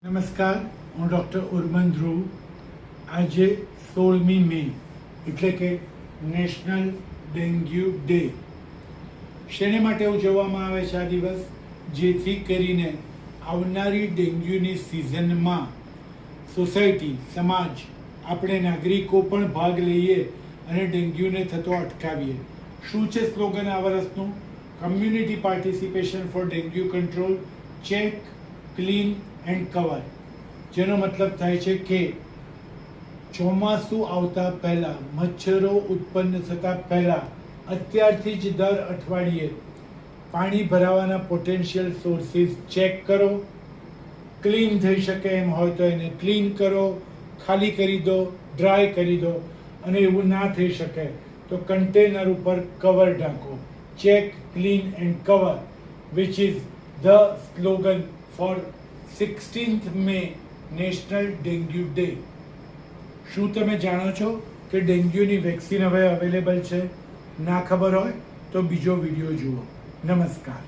નમસ્કાર, હું ડૉક્ટર ઉર્મન ધ્રુવ. આજે 16મી મે એટલે કે નેશનલ ડેન્ગ્યુ ડે. શેને માટે ઉજવવામાં આવે છે આ દિવસ? જેથી કરીને આવનારી ડેન્ગ્યુની સિઝનમાં સોસાયટી, સમાજ, આપણે નાગરિકો પણ ભાગ લઈએ અને ડેન્ગ્યુને થતો અટકાવીએ. શું છે સ્લોગન આ વર્ષનું? Community participation for dengue control, check, clean and cover. જેનો મતલબ થાય છે કે ચોમાસું આવતા પહેલા, મચ્છરો ઉત્પન્ન થતા પહેલા અત્યારથી જ દર અઠવાડિયે પાણી ભરાવાના પોટેન્શિયલ સોર્સિસ ચેક કરો. ક્લીન થઈ શકે એમ હોય તો એને ક્લીન કરો, ખાલી કરી દો, ડ્રાય કરી દો. અને એવું ના થઈ શકે તો કન્ટેનર ઉપર કવર ઢાંકો. Check, clean and cover, which is the slogan for 16th May national dengue day. શું તમે જાણો છો કે ડેન્ગ્યુની વેક્સિન હવે અવેલેબલ છે? ના ખબર હોય તો બીજો વિડીયો જુઓ. નમસ્કાર.